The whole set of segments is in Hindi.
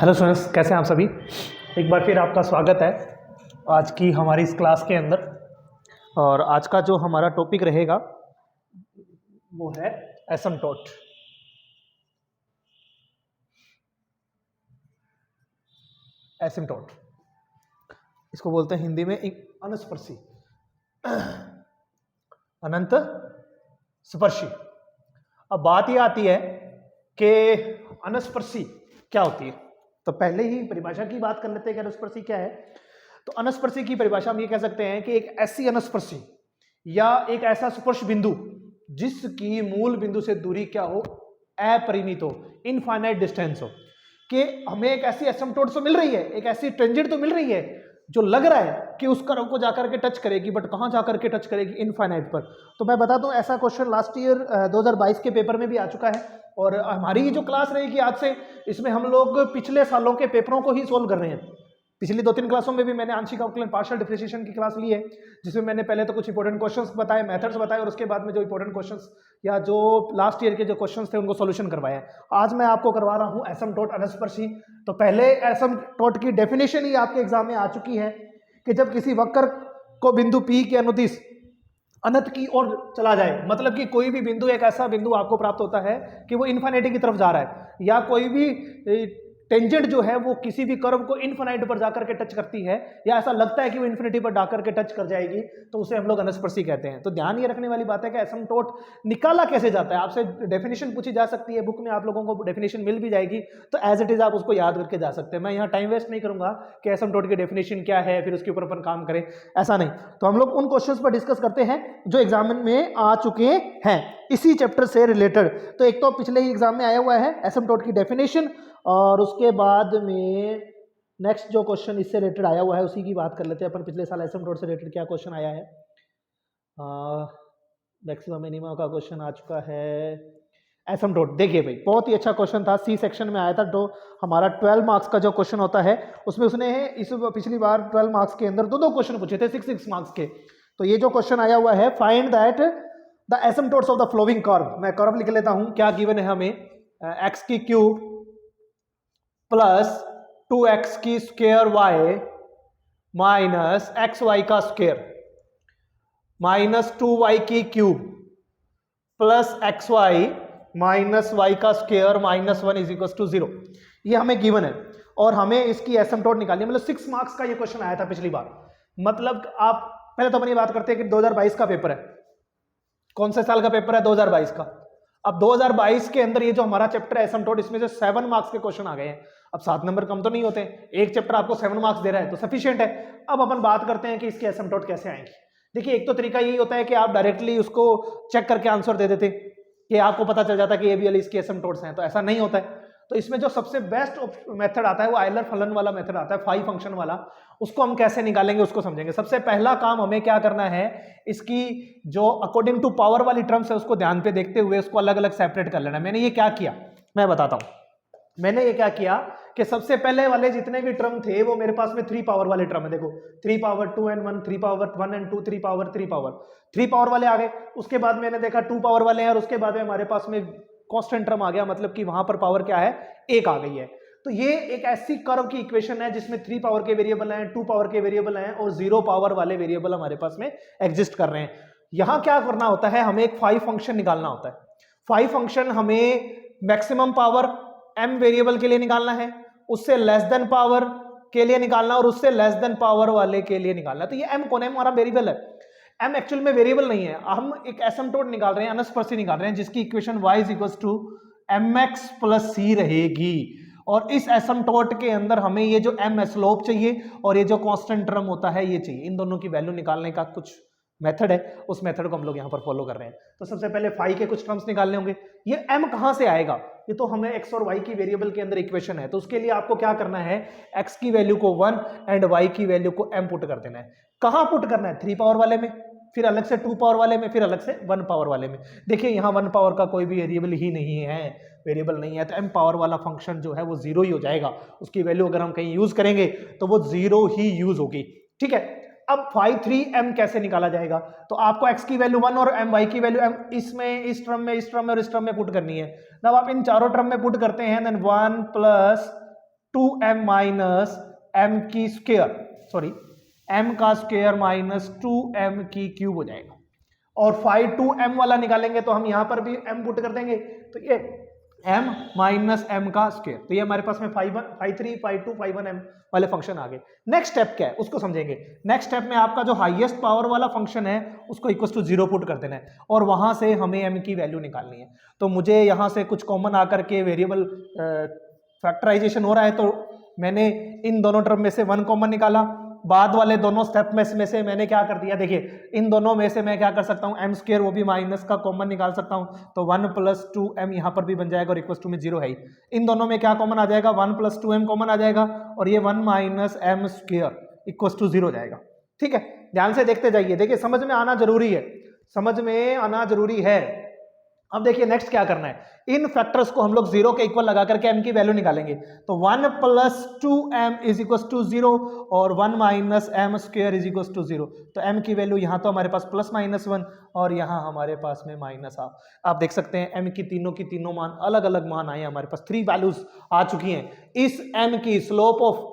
हेलो स्टूडेंट्स, कैसे हैं आप सभी। एक बार फिर आपका स्वागत है आज की हमारी इस क्लास के अंदर। और आज का जो हमारा टॉपिक रहेगा वो है एसिम्प्टोट। एसिम्प्टोट इसको बोलते हैं हिंदी में एक अनस्पर्शी, अनंत स्पर्शी। अब बात ये आती है कि अनस्पर्शी क्या होती है, तो पहले ही परिभाषा की बात कर लेते हैं कि अनस्पर्शी क्या है। तो अनस्पर्शी की परिभाषा हम ये कह सकते हैं कि एक ऐसी अनस्पर्शी या एक ऐसा स्पर्श बिंदु जिसकी मूल बिंदु से दूरी क्या हो, अपरिमित हो, इनफाइनाइट डिस्टेंस हो। कि हमें एक ऐसी एसिम्प्टोट तो मिल रही है, एक ऐसी टेंजेंट तो मिल रही है जो लग रहा है कि उस कर्व को जाकर के टच करेगी, बट कहां जाकर के टच करेगी, इनफाइनाइट पर। तो मैं बता दूं, ऐसा क्वेश्चन लास्ट ईयर 2022 के पेपर में भी आ चुका है। और हमारी ये जो क्लास रहेगी आज से, इसमें हम लोग पिछले सालों के पेपरों को ही सोल्व कर रहे हैं। पिछली 2-3 क्लासों में भी मैंने आंशिक अवकलन पार्शियल डिफरेंशिएशन की क्लास ली है, जिसमें मैंने पहले तो कुछ इंपॉर्टेंट क्वेश्चंस बताए, मेथड्स बताए, और उसके बाद में जो इंपॉर्टेंट क्वेश्चंस या जो लास्ट ईयर के जो क्वेश्चंस थे उनको सॉल्यूशन करवाया है। आज मैं आपको करवा रहा हूं एसिम्प्टोट अनस्पर्शी। तो पहले एसिम्प्टोट की डेफिनेशन ही आपके एग्जाम में आ चुकी है कि जब किसी वक्र को बिंदु P के अनुदिश अनंत की ओर चला जाए, मतलब कि कोई भी बिंदु, एक ऐसा बिंदु आपको प्राप्त होता है कि वो इन्फिनिटी की तरफ जा रहा है, या कोई भी टेंजेंट जो है वो किसी भी कर्व को इन्फिनिटी पर जाकर के टच करती है, या ऐसा लगता है कि वो इन्फिनिटी पर जाकर के टच कर जाएगी, तो उसे हम लोग अनस्पर्शी कहते हैं। तो ध्यान ये रखने वाली बात है कि एसिम्प्टोट निकाला कैसे जाता है। आपसे डेफिनेशन पूछी जा सकती है, बुक में आप लोगों को डेफिनेशन मिल भी जाएगी, तो एज इट इज आप उसको याद करके जा सकते हैं। मैं यहाँ टाइम वेस्ट नहीं करूंगा कि एसिम्प्टोट की डेफिनेशन क्या है फिर उसके ऊपर अपन काम करें, ऐसा नहीं। तो हम लोग उन क्वेश्चंस पर डिस्कस करते हैं जो एग्जाम में आ चुके हैं इसी चैप्टर से रिलेटेड। तो एक तो पिछले ही एग्जाम में आया हुआ है एसिम्प्टोट की डेफिनेशन, और उसके बाद में नेक्स्ट जो क्वेश्चन इससे रिलेटेड आया हुआ है उसी की बात कर लेते हैं अपन। पिछले साल एसिम्प्टोट से रिलेटेड क्या क्वेश्चन आया है, मैक्सिमम मिनिमम का क्वेश्चन आ चुका है एसिम्प्टोट। देखिए भाई, बहुत ही अच्छा क्वेश्चन था, सी सेक्शन में आया था। जो हमारा 12 मार्क्स का जो क्वेश्चन होता है उसमें उसने इस पिछली बार 12 मार्क्स के अंदर दो क्वेश्चन पूछे थे 6 मार्क्स के। तो ये जो क्वेश्चन आया हुआ है, find that the asymptotes of the following curve. मैं कर्व लिख लेता हूं। क्या गिवन है हमें, एक्स की क्यूब प्लस 2x की square y minus x y का स्क्वायर माइनस 2y की cube plus x y minus y का square minus 1 is equal to 0। ये हमें गिवन है और हमें इसकी एसिम्प्टोट निकालनी है। मतलब 6 मार्क्स का ये क्वेश्चन आया था पिछली बार। मतलब आप पहले तो अपन ये बात करते हैं कि 2022 का पेपर है। कौन से साल का पेपर है? 2022 का। अब 2022 के अंदर ये जो हमारा चैप्टर है एसिम्प्टोट, इसमें से 7 मार्क्स के क्वेश्चन आ गए हैं। अब 7 नंबर कम तो नहीं होते, एक चैप्टर आपको 7 मार्क्स दे रहा है तो सफिशिएंट है। अब अपन बात करते हैं कि इसकी एसिम्प्टोट कैसे आएंगी। देखिए, एक तो तरीका यही होता है कि आप डायरेक्टली उसको चेक करके आंसर दे देते कि आपको पता चल जाता है कि ये भी वाली इसकी एसिम्प्टोट्स हैं, तो ऐसा नहीं होता है। तो इसमें जो सबसे बेस्ट मेथड आता है वो आयलर फलन वाला मेथड आता है, 5 फंक्शन वाला। उसको हम कैसे निकालेंगे उसको समझेंगे। सबसे पहला काम हमें क्या करना है, इसकी जो अकॉर्डिंग टू पावर वाली टर्म्स है उसको ध्यान पे देखते हुए उसको अलग अलग सेपरेट कर लेना। मैंने ये क्या किया मैं बताता हूं। मैंने ये क्या किया कि सबसे पहले वाले जितने भी टर्म थे वो मेरे पास में 3 पावर वाले टर्म है। देखो, 3 power 2 and 1, 3 power 1 and 2, 3 power वाले आ गए। उसके बाद मैंने देखा 2 पावर वाले हैं, और उसके बाद में हमारे पास में कांस्टेंट टर्म आ गया, मतलब कि वहां पर पावर क्या है, 1 आ गई है। तो ये एक ऐसी कर्व की इक्वेशन है जिसमें 3 पावर के वेरिएबल हैं, 2 पावर के वेरिएबल हैं, और 0 पावर वाले वेरिएबल हमारे पास में एग्जिस्ट कर रहे हैं। यहां क्या करना होता है, हमें एक 5 फंक्शन निकालना होता है। 5 फंक्शन हमें मैक्सिमम पावर m वेरिएबल के लिए निकालना है, उससे लेस देन पावर के लिए निकालना, और उससे लेस देन पावर वाले के लिए निकालना। तो ये m कौन है? हमारा वेरिएबल है। m एक्चुअल में वेरिएबल नहीं है। हम एक एसिम्प्टोट निकाल रहे हैं, अनस्पर्शी निकाल रहे हैं, जिसकी equation y is equal to mx plus c रहेगी। और इस एसिम्प्टोट के अंदर हमें ये जो m स्लोप चाहिए और ये जो कांस्टेंट टर्म होता है ये चाहिए। इन दोनों की वैल्यू निकालने का कुछ मेथड है, उस मेथड को हम लोग यहाँ पर फॉलो कर रहे हैं। तो सबसे पहले फाई के कुछ टर्म्स निकालने होंगे। ये m कहाँ से आएगा? ये तो हमें x और y की वेरिएबल के अंदर इक्वेशन है, तो उसके लिए आपको क्या करना है, x की वैल्यू को 1 एंड y की वैल्यू को m पुट कर देना है। कहाँ पुट करना है? 3 पावर वाले में, फिर अलग से 2 पावर वाले में, फिर अलग से 1 पावर वाले में। देखिए, यहाँ 1 पावर का कोई भी वेरिएबल ही नहीं है, वेरिएबल नहीं है, तो m पावर वाला फंक्शन जो है वो 0 ही हो जाएगा। उसकी वैल्यू अगर हम कहीं यूज करेंगे तो वो 0 ही यूज होगी। ठीक है। अब 5-3m कैसे निकाला जाएगा? तो आपको x की वैल्यू 1 और m y की वैल्यू m इसमें, इस टर्म में, इस टर्म में और इस टर्म में पुट करनी है। जब आप इन चारों टर्म में पुट करते हैं then 1 plus 2m minus m की स्क्वायर, सॉरी m का स्क्वायर माइनस 2m की क्यूब हो जाएगा। और फाई 2m वाला निकालेंगे तो हम यहां पर भी m पुट कर देंगे, तो ये m माइनस m का स्क्वायर, तो ये हमारे पास में phi 1 phi 3 phi 2 phi 1 m वाले फंक्शन आ गए। नेक्स्ट स्टेप क्या है उसको समझेंगे। नेक्स्ट स्टेप में आपका जो हाईएस्ट पावर वाला फंक्शन है उसको इक्वल टू 0 पुट कर देना है और वहां से हमें m की वैल्यू निकालनी है। तो मुझे यहां से कुछ कॉमन आकर के वेरिएबल फैक्टराइजेशन हो रहा है, तो मैंने इन दोनों टर्म में से 1 कॉमन निकाला। बाद वाले दोनों स्टेप में से मैंने क्या कर दिया, देखिए इन दोनों में से मैं क्या कर सकता हूँ, एम स्क्वायर वो भी माइनस का कॉमन निकाल सकता हूँ, तो 1 प्लस 2m यहाँ पर भी बन जाएगा और इक्वल टू में 0 है ही। इन दोनों में क्या कॉमन आ जाएगा, 1 प्लस 2m कॉमन आ जाएगा और ये 1 minus m square equal to 0 जाएगा। ठीक है, ध्यान से देखते जाइए, देखिए समझ में आना जरूरी है, समझ में आना जरूरी है। अब देखिए नेक्स्ट क्या करना है, इन फैक्टर्स को हम लोग 0 के इक्वल लगा करके m की वैल्यू निकालेंगे। तो 1 plus 2m is equal to 0 और 1 minus m square is equal to 0। तो m की वैल्यू यहाँ तो हमारे पास प्लस माइनस 1 और यहाँ हमारे पास में माइनस हाफ। आप देख सकते हैं m की तीनों मान अलग अलग मान आए, हमारे पास 3 वैल्यूज आ चुकी हैं। इस m की स्लोप ऑफ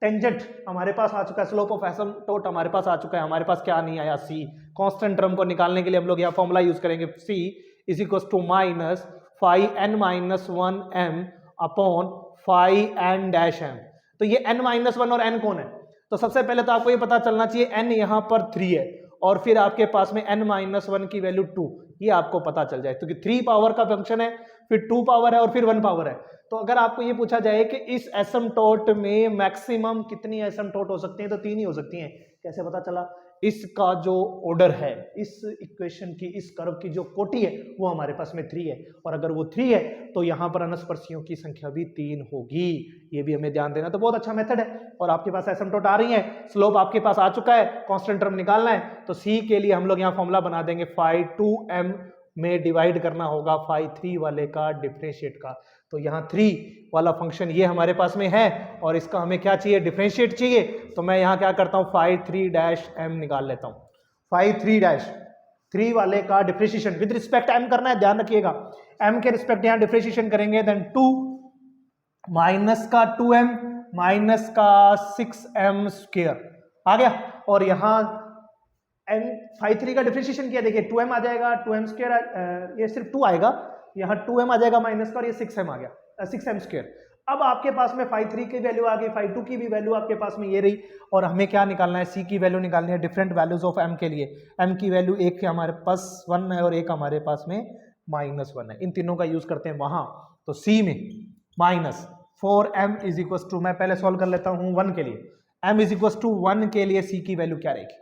टेंजेंट हमारे पास आ चुका है, स्लोप ऑफ एसिम्पटोट हमारे पास आ चुका है। हमारे पास क्या नहीं आया, c। कांस्टेंट टर्म को निकालने के लिए हम लोग यहाँ फॉर्मूला यूज करेंगे, c is equal to minus phi n minus 1m upon phi n dash m। तो ये n माइनस 1 और n कौन है, तो सबसे पहले तो आपको ये पता चलना चाहिए n यहाँ पर 3 है और फिर आपके पास में n माइनस 1 की वैल्यू 2, ये आपको पता चल जाए, क्योंकि 3 पावर का फंक्शन है, फिर 2 पावर है और फिर 1 पावर है। तो अगर आपको ये पूछा जाए कि इस एसिम्पटोट में मैक्सिमम कितनी एसिम्पटोट हो सकती हैं, तो 3 ही हो सकती हैं। कैसे पता चला, इसका जो ऑर्डर है, इस इक्वेशन की, इस कर्व की जो कोटि है वो हमारे पास में 3 है, और अगर वो 3 है तो यहाँ पर अनुस्पर्शियों की संख्या भी 3 होगी। ये भी हमें ध्यान देना, तो बहुत अच्छा मेथड है। और आपके पास एसिम्पटोट आ रही है, स्लोप आपके पास आ चुका है, कांस्टेंट टर्म निकालना है, तो c के लिए हम लोग यहाँ फॉर्मूला बना देंगे, फाई 2m में डिवाइड करना होगा फाई 3 वाले का डिफरेंशिएट का। तो यहाँ 3 वाला फंक्शन ये हमारे पास में है और इसका हमें क्या चाहिए, डिफरेंशिएट चाहिए। तो मैं यहाँ क्या करता हूँ, फाई 3 डैश m निकाल लेता हूँ। फाई 3 डैश 3 वाले का डिफरेंशिएशन विद रिस्पेक्ट m करना है, ध्यान रखिएगा, m के रिस्पेक्ट यहाँ डिफरेंशिएशन करेंगे, देन 2 माइनस का 2m माइनस का 6m स्क्वायर आ गया, और यहाँ m फाई 3 का डिफरेंशिएशन किया, देखिए 2m आ जाएगा, 2m स्क्वायर, ये सिर्फ 2 आएगा, यहाँ 2m आ जाएगा माइनस का और ये 6m आ गया, 6m स्क्वायर। अब आपके पास में फाई 3 की वैल्यू आ गई, फाई 2 की भी वैल्यू आपके पास में ये रही, और हमें क्या निकालना है, c की वैल्यू निकालनी है डिफरेंट वैल्यूज ऑफ m के लिए। m की वैल्यू एक हमारे पास 1 है और एक हमारे पास में माइनस 1 है, इन तीनों का यूज करते हैं वहां। तो c में minus 4m is equal to, मैं पहले सॉल्व कर लेता हूँ 1 के लिए, m इज इक्वल टू 1 के लिए c की वैल्यू क्या रहेगी,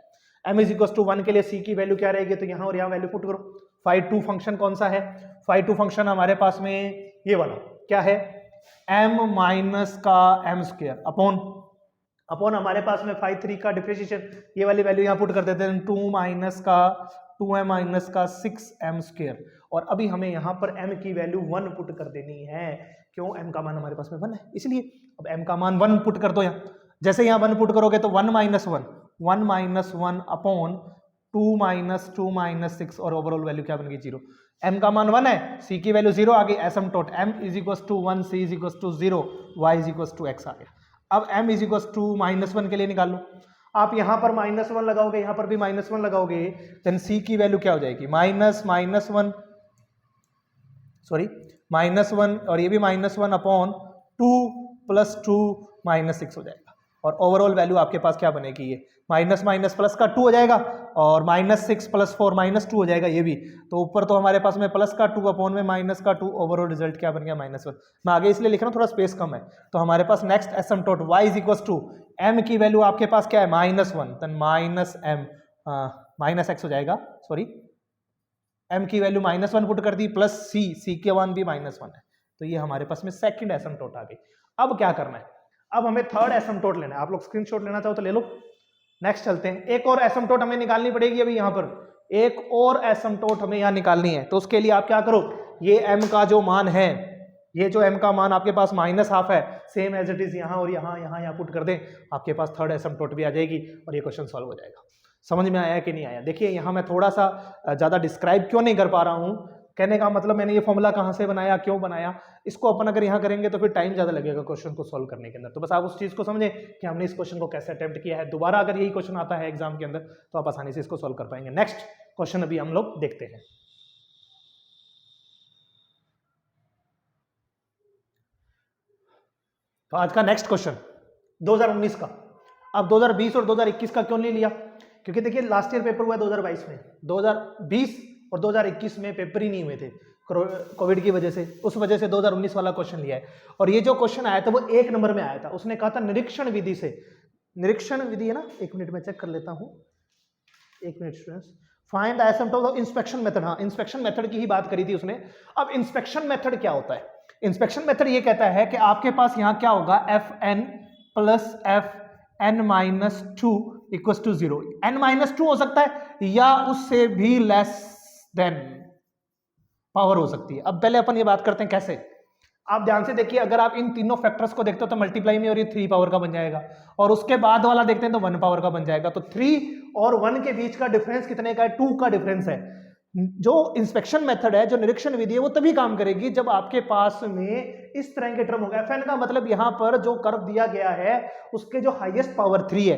m इज इक्वल टू 1 के लिए c की वैल्यू क्या रहेगी, तो यहाँ और यहाँ वैल्यू पुट करो। फाई 2 फंक्शन कौन सा है, फाई 2 फंक्शन हमारे पास में ये वाला क्या है, m माइनस का m स्क्वायर अपॉन हमारे पास में फाई 3 का डिफरेंशिएशन, ये वाली वैल्यू यहाँ पुट कर देते हैं, 2 माइनस का 2m माइनस का 6m स्क्वायर। और अभी हमें यहाँ पर m की वैल्यू 1 पुट कर देनी है, क्यों, m का मान हमारे पास में 1 है इसलिए। अब m का मान 1 पुट कर दो यहाँ, जैसे यहाँ 1 पुट करोगे तो 1 माइनस 1 अपॉन 2 माइनस 2 माइनस 6 और ओवरऑल वैल्यू क्या बनेगी 0। m का मान 1 है, c की वैल्यू 0 आ गई, asymptote m is equal to 1, c is equal to 0, y is equal to x आ गया। अब m is equal to minus 1 के लिए निकाल लो, आप यहाँ पर माइनस 1 लगाओगे, यहाँ पर भी माइनस 1 लगाओगे, देन c की वैल्यू क्या हो जाएगी, माइनस 1 और ये भी माइनस 1 अपॉन 2 प्लस 2 माइनस 6 हो जाएगा, और ओवरऑल वैल्यू आपके पास क्या बनेगी, ये माइनस माइनस प्लस का 2 हो जाएगा, और माइनस 6 प्लस 4 माइनस 2 हो जाएगा ये भी। तो ऊपर तो हमारे पास में प्लस का 2 अपॉन में माइनस का 2, ओवरऑल रिजल्ट क्या बन गया माइनस 1। मैं आगे इसलिए लिख रहा हूँ, थोड़ा स्पेस कम है। तो हमारे पास next asymptote y is equal to m की वैल्यू आपके पास क्या है, minus 1, then minus m minus x हो जाएगा, सॉरी m की वैल्यू माइनस 1 पुट कर दी, प्लस c के वन भी माइनस 1 है, तो ये हमारे पास में सेकंड एसिम्पटोट आ गई। अब क्या करना है, अब हमें थर्ड एसिम्पटोट लेना है, आप लोग स्क्रीनशॉट लेना चाहो तो ले लो। नेक्स्ट चलते हैं, एक और एसिम्पटोट हमें निकालनी पड़ेगी, अभी यहाँ पर एक और एसिम्पटोट हमें यहाँ निकालनी है। तो उसके लिए आप क्या करो, ये m का जो मान है, ये जो m का मान आपके पास माइनस हाफ है, सेम एज इट इज यहाँ और यहाँ पुट कर दें, आपके पास थर्ड एसिम्पटोट भी आ जाएगी और ये क्वेश्चन सॉल्व हो जाएगा। समझ में आया कि नहीं आया, देखिए यहाँ मैं थोड़ा सा ज़्यादा डिस्क्राइब क्यों नहीं कर पा रहा हूँ, कहने का मतलब मैंने ये फॉर्मूला कहाँ से बनाया, क्यों बनाया, इसको अपन अगर यहाँ करेंगे तो फिर टाइम ज़्यादा लगेगा क्वेश्चन को सॉल्व करने के अंदर। तो बस आप उस चीज़ को समझें कि हमने इस क्वेश्चन को कैसे अटेम्प्ट किया है। दोबारा अगर यही क्वेश्चन आता है एग्जाम के अंदर तो आप आसानी से इसको सॉल्व कर पाएंगे। नेक्स्ट क्वेश्चन अभी हम लोग देखते हैं। तो आज का नेक्स्ट क्वेश्चन 2019 का। अब 2020 और 2021 का क्यों नहीं लिया, क्योंकि देखिए लास्ट ईयर पेपर हुआ 2022 में, 2020 और 2021 में पेपर ही नहीं हुए थे कोविड की वजह से, उस वजह से 2019 वाला क्वेश्चन लिया है। और ये जो क्वेश्चन आया था वो 1 नंबर में आया था। उसने कहा था निरीक्षण विधि से, निरीक्षण विधि है ना, 1 मिनट में चेक कर लेता हूं, 1 minute students, find the asymptote of inspection method. हाँ, इंस्पेक्शन मेथड की ही बात करी थी उसने। अब इंस्पेक्शन मेथड क्या होता है? इंस्पेक्शन मेथड ये कहता है कि आपके पास यहां क्या होगा, Fn plus Fn-2 equal to 0। n-2 हो सकता है या उससे भी लेस देन पावर हो सकती है। अब पहले अपन ये बात करते हैं कैसे। आप ध्यान से देखिए, अगर आप इन तीनों फैक्टर्स को देखते हो तो मल्टीप्लाई में और ये 3 पावर का बन जाएगा, और उसके बाद वाला देखते हैं तो 1 पावर का बन जाएगा। तो 3 और 1 के बीच का डिफरेंस कितने का है? 2 का डिफरेंस है। जो इंस्पेक्शन मेथड है, जो निरीक्षण विधि है, वो तभी काम करेगी जब आपके पास में इस तरह के टर्म होगा। Fn का मतलब यहां पर जो कर्व दिया गया है उसके जो हाईएस्ट पावर 3 है,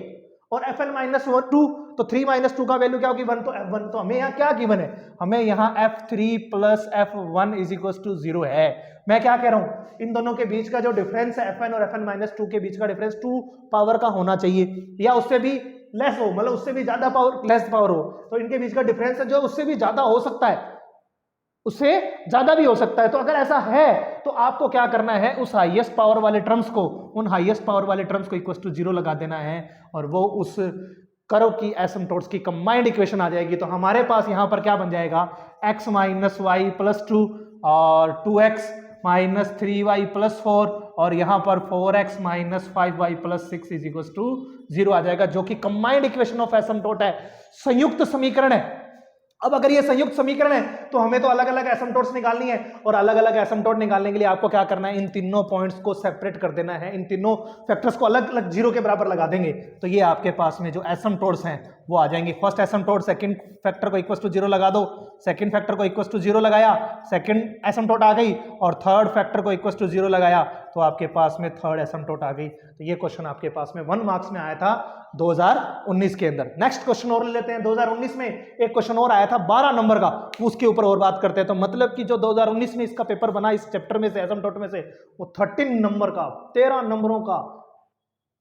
और Fn-2, तो 3 - 2 का वैल्यू क्या होगी? 1। तो F1, तो हमें यहाँ क्या गिवन है? हमें यहाँ F3 plus F1 is equal to 0 है। मैं क्या कह रहा हूं, इन दोनों के बीच का जो डिफरेंस है Fn और Fn-2 के बीच का डिफरेंस 2 पावर का होना चाहिए, या उससे भी लेस हो, मतलब उससे भी ज्यादा पावर, लेस पावर हो। तो इनके बीच का डिफरेंस है जो उससे भी ज्यादा हो सकता है, उससे ज्यादा भी हो सकता है। तो अगर ऐसा है तो आपको क्या करना है, उस हाईएस्ट पावर वाले टर्म्स को, उन हाईएस्ट पावर वाले टर्म्स को इक्वल टू 0 लगा देना है, और वो उस कर्व की एसिम्पटोट्स की कंबाइंड इक्वेशन आ जाएगी। तो हमारे पास यहां पर क्या बन जाएगा, x - y + 2 और 2x - 3y + 4, और यहां पर 4x - 5y + 6 is equal to 0 आ जाएगा, जो कि कंबाइंड इक्वेशन ऑफ एसिम्पटोट है, संयुक्त समीकरण है। अब अगर ये संयुक्त समीकरण है तो हमें तो अलग अलग एसिम्पटोट्स निकालनी है, और अलग अलग एसिम्पटोट निकालने के लिए आपको क्या करना है, इन तीनों पॉइंट्स को सेपरेट कर देना है, इन तीनों फैक्टर्स को अलग अलग 0 के बराबर लगा देंगे। तो ये आपके पास में जो एसिम्पटोट्स हैं वो आ जाएंगे। फर्स्ट एसिम्पटोट सेकंड फैक्टर को इक्वल टू 0 लगा दो, सेकंड फैक्टर को इक्वल टू 0 लगाया, सेकंड एसिम्पटोट आ गई, और थर्ड फैक्टर को इक्वल टू 0 लगाया, तो आपके पास में थर्ड एसिम्पटोट आ गई। तो ये क्वेश्चन आपके पास में 1 मार्क्स में आया था 2019 के अंदर। नेक्स्ट क्वेश्चन और ले लेते हैं। 2019 में एक क्वेश्चन और आया था 12 नंबर का, उसके ऊपर और बात करते हैं। तो मतलब कि जो 2019 में इसका पेपर बना इस चैप्टर में से, एसिम्पटोट में से, वो 13 नंबर का, 13 नंबरों का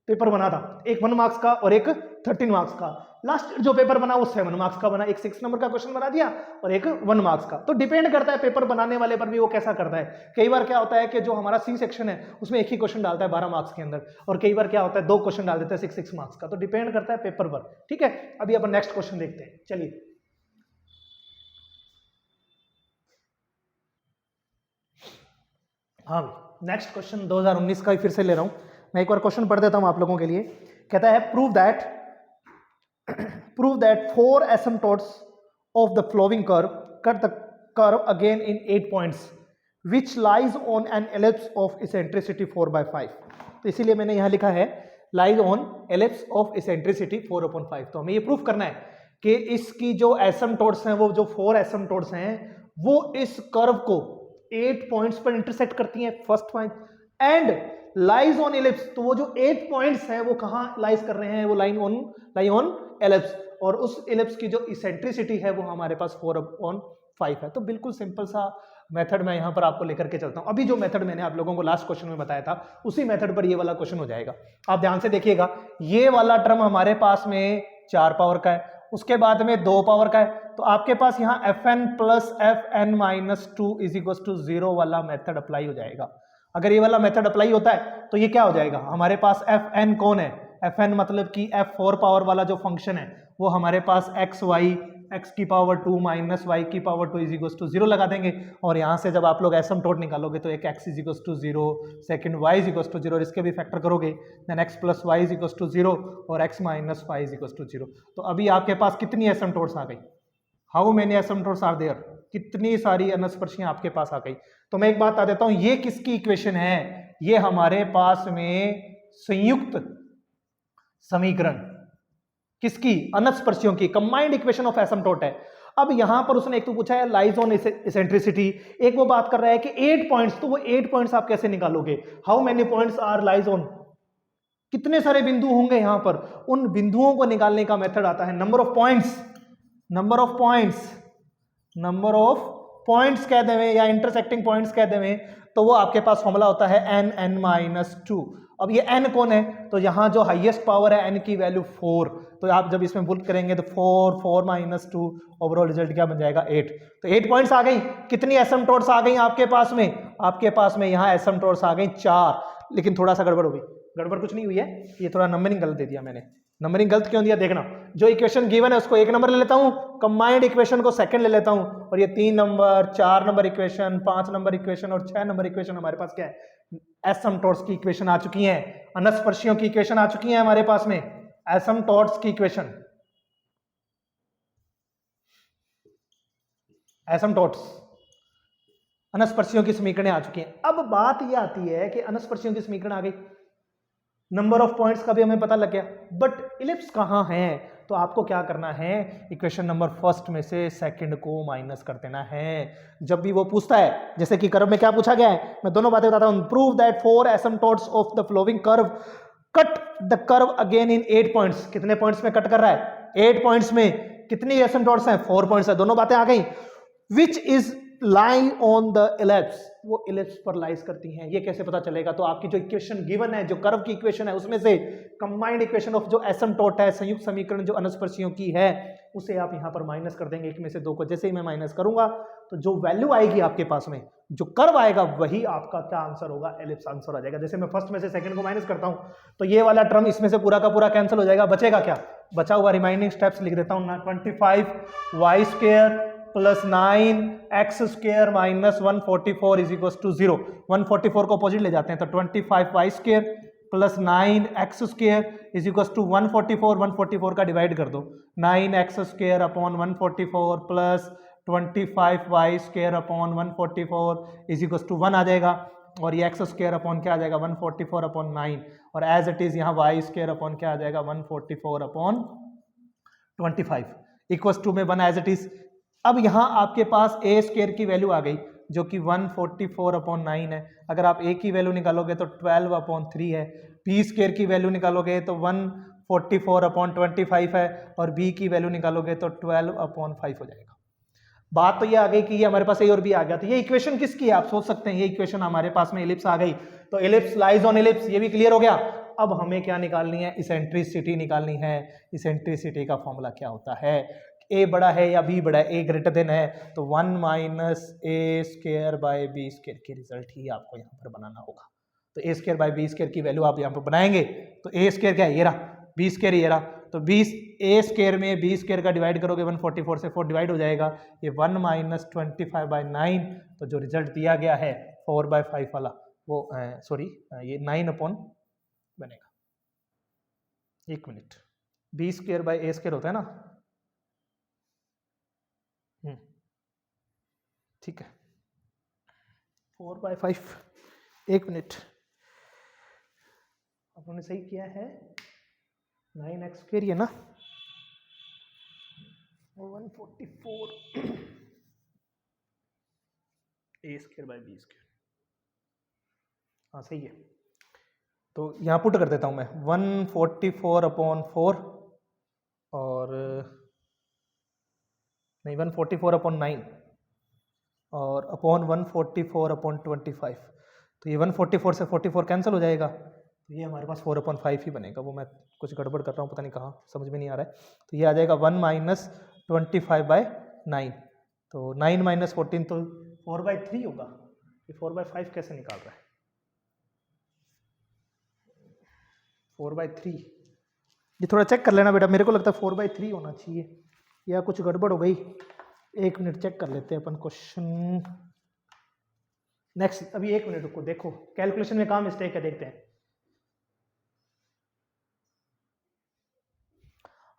पेपर बना था, एक 1 मार्क्स का और एक 13 मार्क्स का। लास्ट जो पेपर बना वो 7 मार्क्स का बना, एक 6 नंबर का क्वेश्चन बना दिया और एक 1 मार्क्स का। तो डिपेंड करता है पेपर बनाने वाले पर भी, वो कैसा करता है। कई बार क्या होता है कि जो हमारा सी सेक्शन है उसमें एक ही क्वेश्चन डालता है 12 मार्क्स के अंदर, और कई बार क्या होता है 2 क्वेश्चन डाल देता है 6 मार्क्स का। तो डिपेंड करता है पेपर पर, ठीक है। अभी अपन नेक्स्ट क्वेश्चन देखते हैं, चलिए। हाँ, नेक्स्ट क्वेश्चन 2019 का ही फिर से ले रहा हूं मैं, एक बार क्वेश्चन पढ़ देता हूं आप लोगों के लिए। कहता है prove that 4 asymptotes of the flowing curve cut the curve again in 8 points which lies on an ellipse of eccentricity 4/5। तो इसीलिए मैंने यहां लिखा है lies on ellipse of eccentricity 4/5। तो हमें ये प्रूफ करना है कि इसकी जो asymptotes हैं, वो जो 4 asymptotes हैं, वो इस कर्व को 8 पॉइंट्स पर इंटरसेक्ट करती हैं, first point, and lies on ellipse. तो वो जो 8 पॉइंट्स हैं वो कहां लाइज कर रहे हैं, वो लाई ऑन एलिप्स, और उस एलिप्स की जो इसेंट्रिसिटी है वो हमारे पास 4/5 है। तो बिल्कुल सिंपल सा मेथड मैं यहां पर आपको लेकर के चलता हूं। अभी जो मेथड मैंने आप लोगों को लास्ट क्वेश्चन में बताया था उसी मेथड पर ये वाला क्वेश्चन हो जाएगा। आप ध्यान से देखिएगा, ये वाला टर्म हमारे पास में 4 पावर का है, उसके बाद में 2 पावर का है। तो आपके पास यहां Fn plus Fn-2 is equal to 0 वाला मेथड अप्लाई हो जाएगा। अगर ये वाला मेथड अप्लाई होता है तो ये क्या हो जाएगा, हमारे पास Fn कौन है, Fn मतलब कि F4 पावर वाला जो फंक्शन है वो हमारे पास x की पावर 2 माइनस y की पावर 2 इज इक्वल टू 0 लगा देंगे। और यहाँ से जब आप लोग एसिम्पटोट निकालोगे तो एक x is equal to 0, second y is equal to 0, और इसके भी फैक्टर करोगे, then x plus y is equal to 0 और x minus y is equal to 0। तो अभी आपके पास कितनी एसिम्पटोट्स आ गई, how many asymptotes are there, कितनी सारी अनस्पर्शियां आपके पास आ गई। तो मैं एक बात बता देता हूं, ये किसकी इक्वेशन है, ये हमारे पास में संयुक्त समीकरण, किसकी, अनस्पर्शियों की, कंबाइंड इक्वेशन ऑफ एसिम्पटोट है। अब यहां पर उसने एक तो पूछा है लाइज ऑन इसेंट्रिसिटी, एक वो बात कर रहा है कि 8 पॉइंट्स, तो वो 8 पॉइंट्स आप कैसे निकालोगे? How many points are lies on, कितने सारे बिंदु होंगे यहां पर? उन बिंदुओं को निकालने का मेथड आता है number of points, number of points, number of points कह देवें या इंटरसेक्टिंग पॉइंट्स कह देवें, तो वो आपके पास फॉर्मूला होता है n(n-2). अब ये n कौन है? तो यहां जो हाईएस्ट पावर है n की वैल्यू 4, तो आप जब इसमें पुट करेंगे तो 4 ओवरऑल रिजल्ट क्या बन जाएगा? 8। तो 8 पॉइंट्स आ गई। कितनी एसिम्पटोट्स आ गई आपके पास में? आपके पास में यहां एसिम्पटोट्स आ गई 4, लेकिन थोड़ा सा गड़बड़ हो गई। गड़बड़ कुछ नहीं हुई है, ये थोड़ा नंबरिंग गलत दे दिया मैंने। नंबरिंग गलत क्यों दिया देखना, जो इक्वेशन गिवन है उसको 1 नंबर ले लेता हूं, कंबाइंड इक्वेशन को सेकंड ले लेता हूं, और ये 3 number 4 number equation 5 number equation और 6 नंबर इक्वेशन हमारे पास क्या है? एसिम्पटोट्स की इक्वेशन आ चुकी है, अनस्पर्शियों की इक्वेशन आ चुकी है हमारे पास में, एसिम्पटोट्स की इक्वेशन, एसिम्पटोट्स अनस्पर्शियों की समीकरण आ चुकी हैं। अब बात यह आती है कि अनस्पर्शियों की समीकरण आ गई, नंबर ऑफ पॉइंट्स का भी हमें पता लग गया, बट इलिप्स कहां है? तो आपको क्या करना है, इक्वेशन नंबर फर्स्ट में से सेकंड को माइनस कर देना है। जब भी वो पूछता है, जैसे कि कर्व में क्या पूछा गया है, मैं दोनों बातें बताता हूं। Prove that 4 asymptotes of the following curve cut the curve again in 8 points. कितने पॉइंट्स में कट कर रहा है? 8 पॉइंट्स में। कितनी एसिम्पटोट्स हैं? 4 पॉइंट्स है। दोनों बातें आ गई। Which is lie on the ellipse, वो इलिप्स पर लाइज करती हैं। ये कैसे पता चलेगा? तो आपकी जो इक्वेशन गिवन है, जो कर्व की इक्वेशन है, उसमें से कंबाइंड इक्वेशन ऑफ जो एसिम्पटोट है, संयुक्त समीकरण जो अनस्पर्शियों की है, उसे आप यहां पर माइनस कर देंगे, एक में से दो को। जैसे ही मैं माइनस करूंगा तो जो वैल्यू आएगी आपके पास में, जो कर्व आएगा, वही आपका क्या आंसर होगा? एलिप्स आंसर आ जाएगा। जैसे मैं फर्स्ट में से सेकंड को माइनस करता हूं तो ये वाला टर्म इसमें से पूरा का पूरा कैंसिल हो जाएगा। बचेगा क्या? बचा हुआ रिमाइंडिंग स्टेप्स लिख देता हूं। 25y² plus 9x² minus 144 is equal to 0। 144 को अपोजिट ले जाते हैं तो 25y² plus 9x² is equal to 144। 144 का डिवाइड कर दो, 9x² upon 144 plus 25y² upon 144 is equal to 1 आ जाएगा। और ये x² अपॉन क्या आ जाएगा? 144 अपॉन 9, और एज इट इज यहाँ y² अपॉन क्या आ जाएगा? 144 अपॉन 25 इक्वल टू में 1 एज इट इज। अब यहां आपके पास a² की वैल्यू आ गई जो कि 144 अपॉन 9 है। अगर आप a की वैल्यू निकालोगे तो 12 अपॉन 3 है। b² की वैल्यू निकालोगे तो 144 अपॉन 25 है, और b की वैल्यू निकालोगे तो 12 अपॉन 5 हो जाएगा। बात तो ये आ गई कि ये हमारे पास a और b आ गया। तो ये इक्वेशन किसकी है? आप सोच सकते हैं ये इक्वेशन हमारे पास में इलिप्स आ गई, तो इलिप्स लाइज ऑन इलिप्स, ये भी क्लियर हो गया। अब हमें क्या निकालनी है? इसेंट्रिसिटी निकालनी है। इसेंट्रिसिटी का फॉर्मूला क्या होता है? a बड़ा है या b बड़ा है? a ग्रेटर देन है तो 1 माइनस a² बाय b² के रिजल्ट ही आपको यहाँ पर बनाना होगा। तो a² बाय b² की वैल्यू आप यहाँ पर बनाएंगे तो a² क्या है? ये रहा, b² ये रहा, तो 20 a² में b² का डिवाइड करोगे 144 से 4 डिवाइड हो जाएगा, ये 1 माइनस 25 बाय 9। तो जो रिजल्ट दिया गया है 4 बाय 5 वाला, वो सॉरी ये 9 अपॉन बनेगा। एक मिनट, b² बाय a² होता है ना, ठीक है, 4 बाय 5। एक मिनट, आपने सही किया है, 9x² है ना, 144 a² बाय b², हाँ सही है। तो यहाँ पुट कर देता हूँ मैं 144 अपॉन 4 और नहीं 144 अपॉन 9 और अपॉन 144 अपॉन 25। तो ये 144 से 44 कैंसिल हो जाएगा, तो ये हमारे पास 4 अपॉन 5 ही बनेगा। वो मैं कुछ गड़बड़ कर रहा हूँ, पता नहीं कहाँ, समझ में नहीं आ रहा है। तो ये आ जाएगा 1 माइनस 25 बाय 9, तो 9 माइनस 14 तो 4 बाय 3 होगा। ये 4 बाय 5 कैसे निकाल रहा है? 4 बाय 3, ये थोड़ा चेक कर लेना बेटा, मेरे को लगता है 4 बाय 3 होना चाहिए या कुछ गड़बड़ हो गई। एक मिनट चेक कर लेते हैं अपन क्वेश्चन नेक्स्ट। अभी एक मिनट रुको, देखो कैलकुलेशन में कहाँ मिस्टेक है, देखते हैं।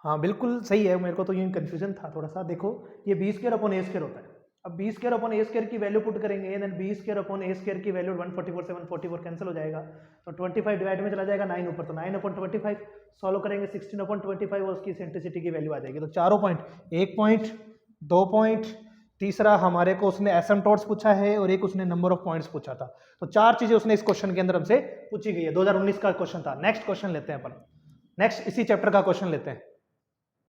हाँ बिल्कुल सही है, मेरे को तो यूं कंफ्यूजन था थोड़ा सा। देखो ये b² अपॉन a² होता है। अब b² अपॉन a² की वैल्यू पुट करेंगे, देन b² अपॉन a² की वैल्यू 144 से 144 कैंसिल हो जाएगा, तो 25 डिवाइड में चला जाएगा 9 ऊपर, तो 9 अपॉन 25 सॉल्व करेंगे 16 अपॉन 25 और उसकी इसेंट्रिसिटी की वैल्यू आ जाएगी। तो चारों पॉइंट, एक पॉइंट 2 पॉइंट, तीसरा हमारे को उसने एसिम्पटोट्स पूछा है और एक उसने नंबर ऑफ पॉइंट्स पूछा था। तो 4 चीजें उसने इस क्वेश्चन के अंदर हमसे पूछी गई है। 2019 का क्वेश्चन था। नेक्स्ट क्वेश्चन लेते हैं अपन, नेक्स्ट इसी चैप्टर का क्वेश्चन लेते हैं।